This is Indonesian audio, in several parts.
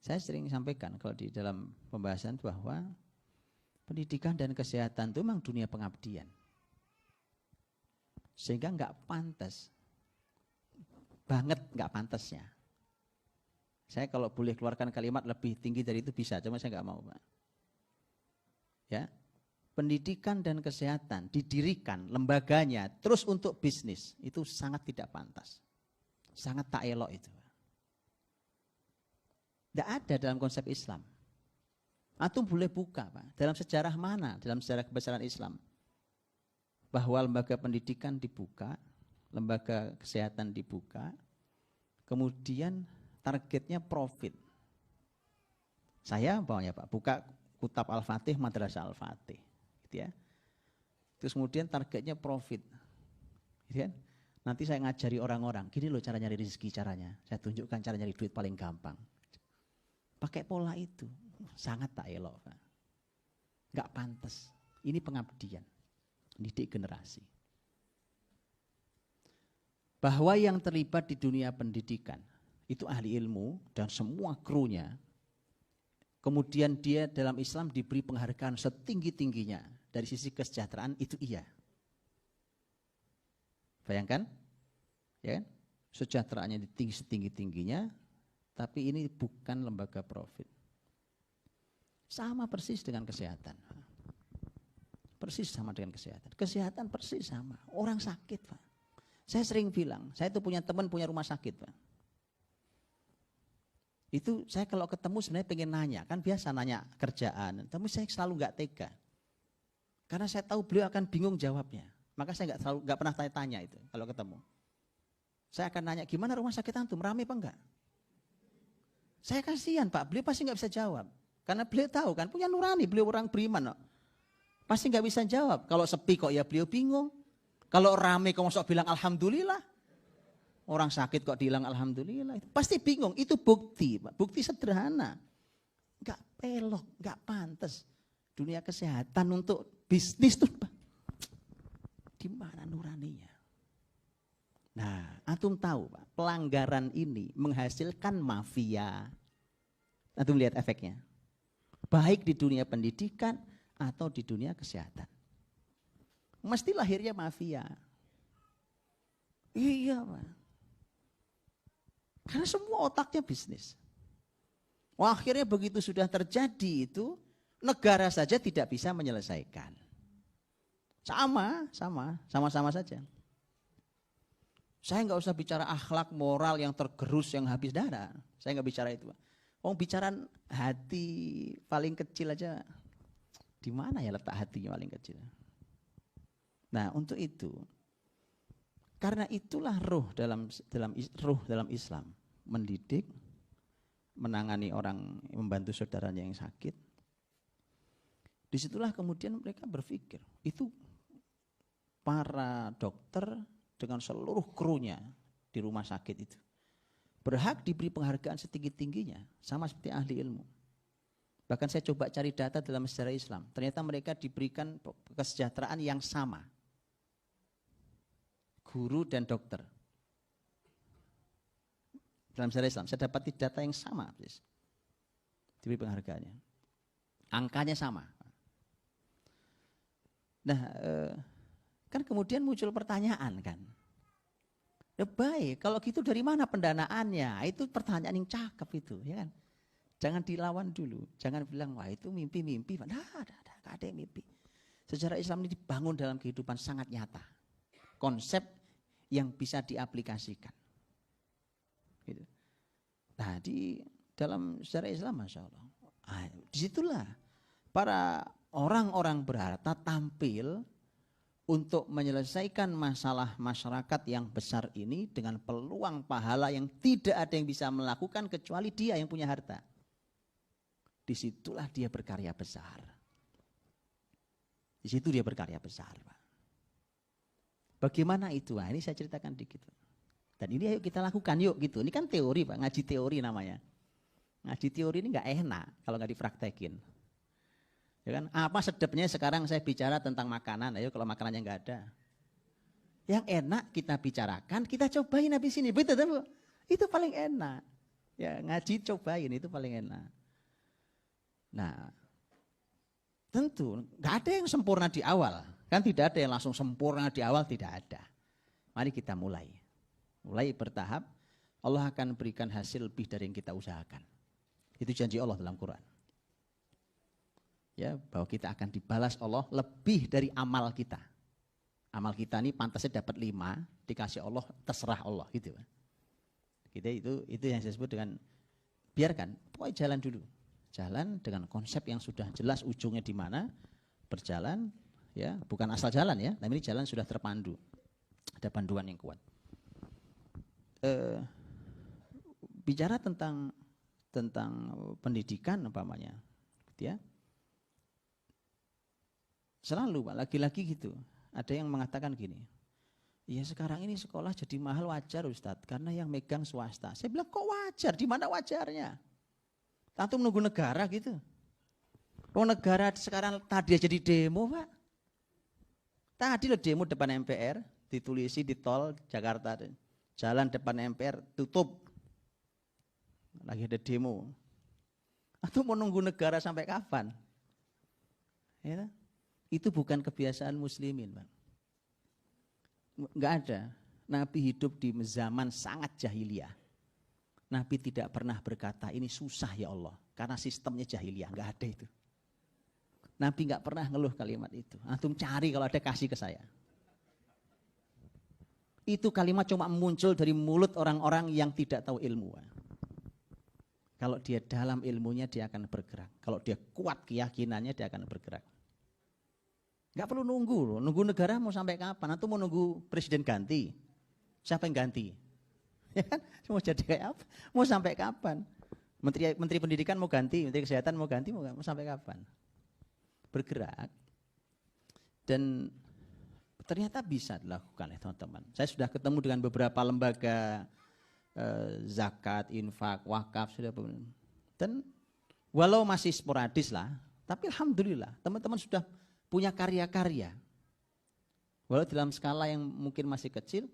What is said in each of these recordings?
Saya sering sampaikan kalau di dalam pembahasan bahwa pendidikan dan kesehatan itu memang dunia pengabdian. Sehingga nggak pantas, banget nggak pantasnya. Saya kalau boleh keluarkan kalimat lebih tinggi dari itu bisa, cuma saya nggak mau, Pak. Ya, pendidikan dan kesehatan didirikan lembaganya terus untuk bisnis itu sangat tidak pantas, sangat tak elok itu. Tidak ada dalam konsep Islam. Antum boleh buka, Pak, dalam sejarah mana, dalam sejarah kebesaran Islam, bahwa lembaga pendidikan dibuka, lembaga kesehatan dibuka, kemudian targetnya profit. Saya bawanya, Pak, buka Kutab Al-Fatih, Madrasah Al-Fatih, gitu ya. Terus kemudian targetnya profit, gitu kan? Nanti saya ngajari orang-orang, gini loh cara nyari rezeki caranya. Saya tunjukkan cara nyari duit paling gampang. Pakai pola itu, sangat tak elok, Pak. Nggak pantas. Ini pengabdian, didik generasi. Bahwa yang terlibat di dunia pendidikan itu ahli ilmu dan semua krunya, kemudian dia dalam Islam diberi penghargaan setinggi-tingginya dari sisi kesejahteraan, itu iya. Bayangkan, ya kan? Sejahteraannya setinggi-tingginya, tapi ini bukan lembaga profit. Sama persis dengan kesehatan. Persis sama dengan kesehatan. Kesehatan persis sama. Orang sakit, Pak. Saya sering bilang, saya itu punya teman punya rumah sakit, Pak. Itu saya kalau ketemu sebenarnya pengen nanya, kan biasa nanya kerjaan, tapi saya selalu nggak tega. Karena saya tahu beliau akan bingung jawabnya. Maka saya nggak pernah tanya-tanya itu kalau ketemu. Saya akan nanya, gimana rumah sakit antum, rame apa enggak? Saya kasihan, Pak, beliau pasti nggak bisa jawab. Karena beliau tahu kan, punya nurani, beliau orang beriman. No. Pasti nggak bisa jawab. Kalau sepi kok ya beliau bingung. Kalau rame kok masuk bilang alhamdulillah. Orang sakit kok bilang alhamdulillah. Pasti bingung, itu bukti, Pak. Bukti sederhana. Nggak pelok, nggak pantas. Dunia kesehatan untuk bisnis tuh, Pak. Di mana nuraninya? Nah, antum tahu, Pak, pelanggaran ini menghasilkan mafia. Antum lihat efeknya. Baik di dunia pendidikan atau di dunia kesehatan. Mesti lahirnya mafia. Iya, Pak. Karena semua otaknya bisnis. Wah, akhirnya begitu sudah terjadi itu, negara saja tidak bisa menyelesaikan. Sama-sama saja. Saya nggak usah bicara akhlak moral yang tergerus, yang habis darah. Saya nggak bicara itu. Bicara hati paling kecil aja. Di mana ya letak hatinya paling kecil? Nah, untuk itu, karena itulah ruh dalam Islam, mendidik, menangani orang, membantu saudaranya yang sakit. Disitulah kemudian mereka berpikir, itu para dokter dengan seluruh krunya di rumah sakit itu berhak diberi penghargaan setinggi-tingginya, sama seperti ahli ilmu. Bahkan saya coba cari data dalam sejarah Islam, ternyata mereka diberikan kesejahteraan yang sama. Guru dan dokter. Dalam sejarah Islam, saya dapati data yang sama. Diberi penghargaannya. Angkanya sama. Nah, kan kemudian muncul pertanyaan kan. Ya baik, kalau gitu dari mana pendanaannya? Itu pertanyaan yang cakep itu, ya kan? Jangan dilawan dulu, jangan bilang wah itu mimpi-mimpi. Nah, ada yang mimpi. Sejarah Islam ini dibangun dalam kehidupan sangat nyata. Konsep yang bisa diaplikasikan. Gitu. Nah, di dalam sejarah Islam, Masya Allah, disitulah para orang-orang berharta tampil untuk menyelesaikan masalah masyarakat yang besar ini dengan peluang pahala yang tidak ada yang bisa melakukan kecuali dia yang punya harta. Disitulah dia berkarya besar. Di situ dia berkarya besar, Pak. Bagaimana itu? Nah, ini saya ceritakan dikit. Dan ini ayo kita lakukan yuk gitu. Ini kan teori, Pak, ngaji teori namanya. Ngaji teori ini nggak enak kalau nggak dipraktekin. Ya kan? Apa sedapnya sekarang saya bicara tentang makanan? Ayo kalau makanannya nggak ada. Yang enak kita bicarakan, kita cobain habis ini. Betul, Bu? Itu paling enak. Ya ngaji cobain itu paling enak. Nah, tentu nggak ada yang sempurna di awal. Kan tidak ada yang langsung sempurna di awal, tidak ada. Mari kita mulai. Mulai bertahap, Allah akan berikan hasil lebih dari yang kita usahakan. Itu janji Allah dalam Quran. Ya, bahwa kita akan dibalas Allah lebih dari amal kita. Amal kita ini pantasnya dapat 5, dikasih Allah, terserah Allah gitu. Gitu itu yang saya sebut dengan biarkan, pokoknya jalan dulu. Jalan dengan konsep yang sudah jelas ujungnya di mana, berjalan ya, bukan asal jalan ya, tapi ini jalan sudah terpandu. Ada panduan yang kuat. Bicara tentang pendidikan umpamanya, gitu ya. Selalu Pak, lagi-lagi gitu. Ada yang mengatakan gini, ya sekarang ini sekolah jadi mahal, wajar Ustadz, karena yang megang swasta. Saya bilang kok wajar, di mana wajarnya? Tentu menunggu negara gitu. Oh negara sekarang tadi jadi demo Pak. Tadi loh demo depan MPR, ditulisi di tol Jakarta. Jalan depan MPR tutup. Lagi ada demo. Atau mau nunggu negara sampai kapan? Ya, itu bukan kebiasaan muslimin Pak. Enggak ada. Nabi hidup di zaman sangat jahiliyah. Nabi tidak pernah berkata ini susah ya Allah. Karena sistemnya jahiliyah, enggak ada itu. Nabi enggak pernah ngeluh kalimat itu. Antum cari kalau ada kasih ke saya. Itu kalimat cuma muncul dari mulut orang-orang yang tidak tahu ilmu. Kalau dia dalam ilmunya dia akan bergerak. Kalau dia kuat keyakinannya dia akan bergerak. Enggak perlu nunggu, nunggu negara mau sampai kapan? Atau mau nunggu presiden ganti? Siapa yang ganti? Ya kan? Mau jadi kayak apa? Mau sampai kapan? Menteri Pendidikan mau ganti, Menteri Kesehatan mau ganti, mau sampai kapan? Bergerak. Dan ternyata bisa dilakukan ya teman-teman. Saya sudah ketemu dengan beberapa lembaga zakat, infak, wakaf sudah. Dan walau masih sporadis lah, tapi alhamdulillah teman-teman sudah punya karya-karya. Walau dalam skala yang mungkin masih kecil,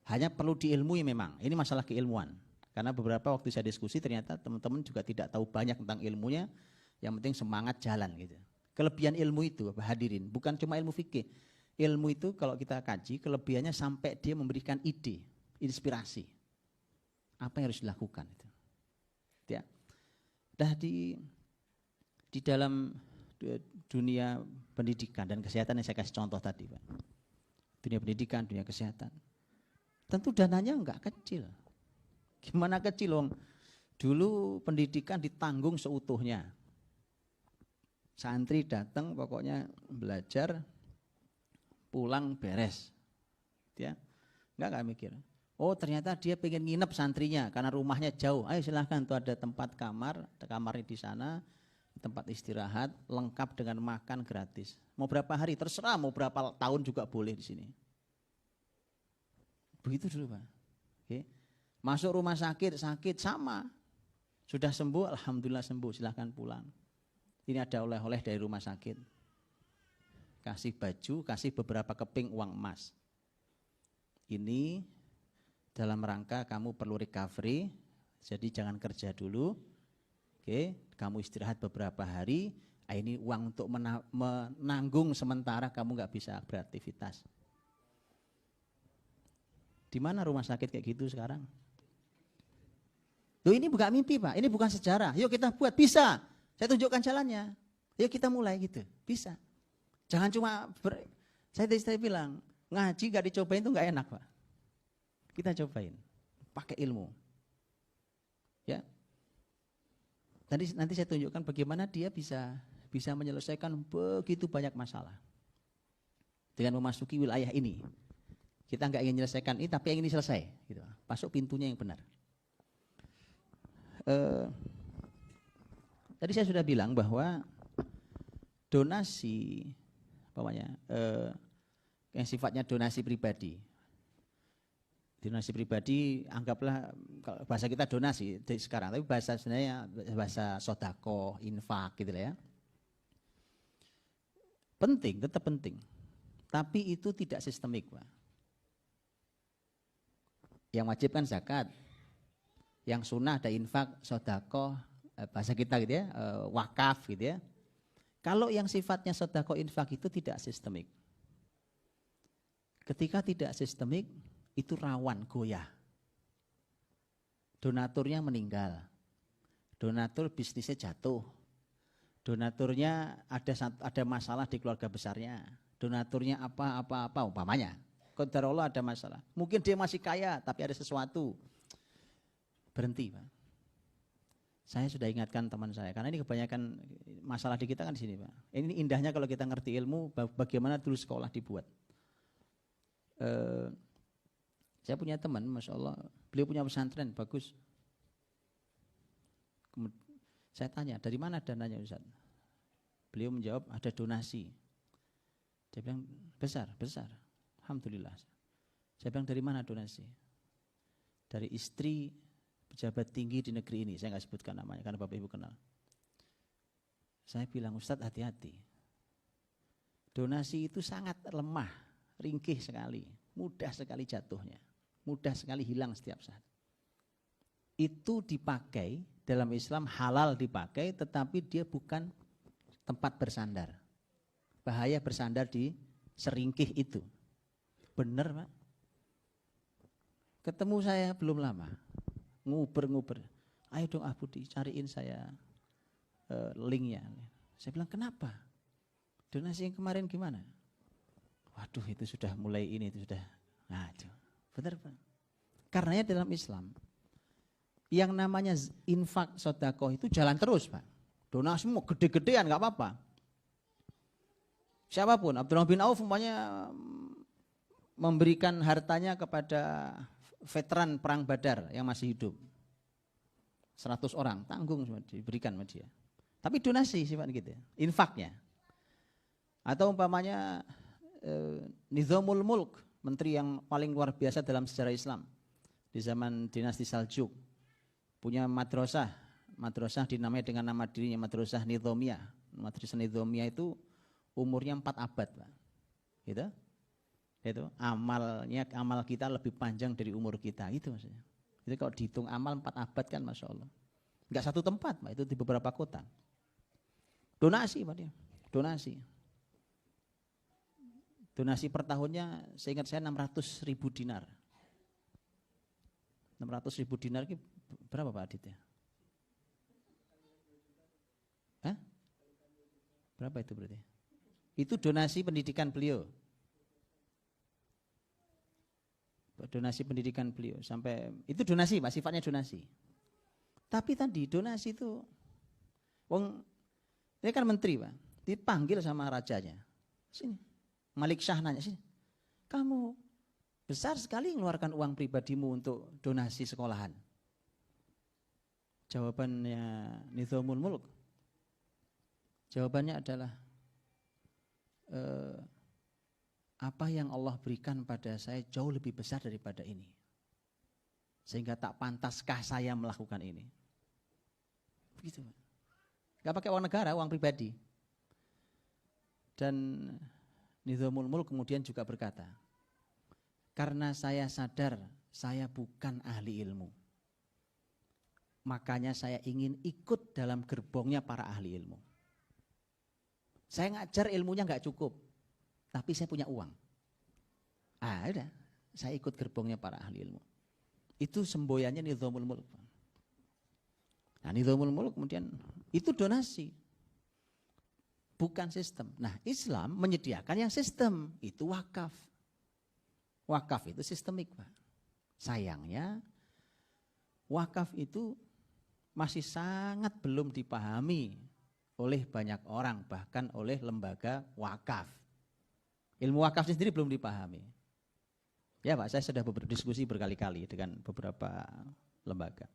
hanya perlu diilmui memang. Ini masalah keilmuan. Karena beberapa waktu saya diskusi ternyata teman-teman juga tidak tahu banyak tentang ilmunya. Yang penting semangat jalan gitu. Kelebihan ilmu itu hadirin, bukan cuma ilmu fikih. Ilmu itu kalau kita kaji, kelebihannya sampai dia memberikan ide, inspirasi. Apa yang harus dilakukan itu. Ya. Dah di dalam dunia pendidikan dan kesehatan yang saya kasih contoh tadi Pak. Dunia pendidikan, dunia kesehatan. Tentu dananya enggak kecil. Gimana kecil Om? Dulu pendidikan ditanggung seutuhnya. Santri datang pokoknya belajar, pulang beres. Ya. Enggak mikir. Oh ternyata dia pengen nginep santrinya karena rumahnya jauh. Ayo silahkan tuh ada tempat kamar, kamarnya di sana. Tempat istirahat lengkap dengan makan gratis. Mau berapa hari terserah, mau berapa tahun juga boleh di sini. Begitu dulu Pak. Oke. Masuk rumah sakit sama. Sudah sembuh, alhamdulillah sembuh, silahkan pulang. Ini ada oleh-oleh dari rumah sakit. Kasih baju, kasih beberapa keping uang emas. Ini dalam rangka kamu perlu recovery, jadi jangan kerja dulu. Oke, kamu istirahat beberapa hari, ini uang untuk menanggung sementara kamu nggak bisa beraktivitas. Di mana rumah sakit kayak gitu sekarang? Loh ini bukan mimpi Pak, ini bukan sejarah. Yuk kita buat, bisa. Saya tunjukkan jalannya. Yuk kita mulai gitu, bisa. Jangan cuma, saya bilang, ngaji nggak dicobain itu nggak enak Pak. Kita cobain, pakai ilmu. Ya. Nanti saya tunjukkan bagaimana dia bisa menyelesaikan begitu banyak masalah dengan memasuki wilayah ini. Kita nggak ingin menyelesaikan ini, tapi yang ini selesai. Gitu. Masuk pintunya yang benar. Tadi saya sudah bilang bahwa donasi, yang sifatnya donasi pribadi. Donasi pribadi anggaplah kalau bahasa kita donasi sekarang, tapi bahasa sebenarnya bahasa sodako, infak gitu ya. Penting, tetap penting. Tapi itu tidak sistemik Pak. Yang wajib kan zakat, Yang sunnah ada infak, sedekah, bahasa kita gitu ya, wakaf gitu ya. Kalau yang sifatnya sedekah infak itu tidak sistemik. Ketika tidak sistemik itu rawan goyah. Donaturnya meninggal. Donatur bisnisnya jatuh. Donaturnya ada masalah di keluarga besarnya. Donaturnya apa umpamanya. Qadarullah ada masalah. Mungkin dia masih kaya tapi ada sesuatu. Berhenti, Pak. Saya sudah ingatkan teman saya, karena ini kebanyakan masalah di kita kan di sini, Pak. Ini indahnya kalau kita ngerti ilmu, bagaimana dulu sekolah dibuat. Saya punya teman, Masya Allah, beliau punya pesantren, bagus. Saya tanya, dari mana dananya Ustaz? Beliau menjawab, ada donasi. Dia bilang, besar. Alhamdulillah. Saya bilang, dari mana donasi? Dari istri pejabat tinggi di negeri ini, saya nggak sebutkan namanya karena Bapak Ibu kenal. Saya bilang, Ustadz hati-hati. Donasi itu sangat lemah, ringkih sekali, mudah sekali jatuhnya, mudah sekali hilang setiap saat. Itu dipakai dalam Islam halal dipakai, tetapi dia bukan tempat bersandar. Bahaya bersandar di seringkih itu. Benar, Pak. Ketemu saya belum lama. Nguber. Ayo dong Budi, cariin saya linknya. Saya bilang, kenapa? Donasi yang kemarin gimana? Waduh, itu sudah mulai itu sudah ngaco. Benar, Pak. Karenanya dalam Islam, yang namanya infak sedekah itu jalan terus, Pak. Donasi mau gede-gedean nggak apa-apa. Siapapun, Abdurrahman bin Auf umpamanya memberikan hartanya kepada veteran perang Badar yang masih hidup. 100 orang, tanggung diberikan sama dia. Tapi donasi sifatnya gitu ya, infaknya. Atau umpamanya Nizamul Mulk, menteri yang paling luar biasa dalam sejarah Islam. Di zaman dinasti Saljuk. Punya madrasah dinamai dengan nama dirinya Madrasah Nizamiyah. Madrasah Nizamiyah itu umurnya 4 abad, Pak. Gitu? Itu amal kita lebih panjang dari umur kita, itu maksudnya. Itu kalau dihitung amal 4 abad kan Masya Allah. Enggak satu tempat, Pak, itu di beberapa kota. Donasi, Pak, dia. Donasi per tahunnya seingat saya 600.000 dinar. 600.000 dinar itu berapa, Pak Adit ya? Hah? Berapa itu berarti? Itu donasi pendidikan beliau. Donasi pendidikan beliau sampai itu donasi, Pak, sifatnya donasi. Tapi tadi donasi itu ini kan menteri, Pak, dipanggil sama rajanya. Sini. Malik Shah nanya, sini. Kamu besar sekali mengeluarkan uang pribadimu untuk donasi sekolahan. Jawabannya Nizamul Mulk. Jawabannya adalah apa yang Allah berikan pada saya jauh lebih besar daripada ini. Sehingga tak pantaskah saya melakukan ini. Begitu. Gak pakai uang negara, uang pribadi. Dan Nizamul Mulk kemudian juga berkata, karena saya sadar saya bukan ahli ilmu. Makanya saya ingin ikut dalam gerbongnya para ahli ilmu. Saya ngajar ilmunya gak cukup. Tapi saya punya uang. Udah, saya ikut gerbongnya para ahli ilmu. Itu semboyannya Nizamul Mulk. Nah, Nizamul Mulk kemudian itu donasi. Bukan sistem. Nah, Islam menyediakan yang sistem, itu wakaf. Wakaf itu sistemik, Pak. Sayangnya wakaf itu masih sangat belum dipahami oleh banyak orang, bahkan oleh lembaga wakaf. Ilmu wakaf sendiri belum dipahami. Ya, Pak, saya sudah berdiskusi berkali-kali dengan beberapa lembaga.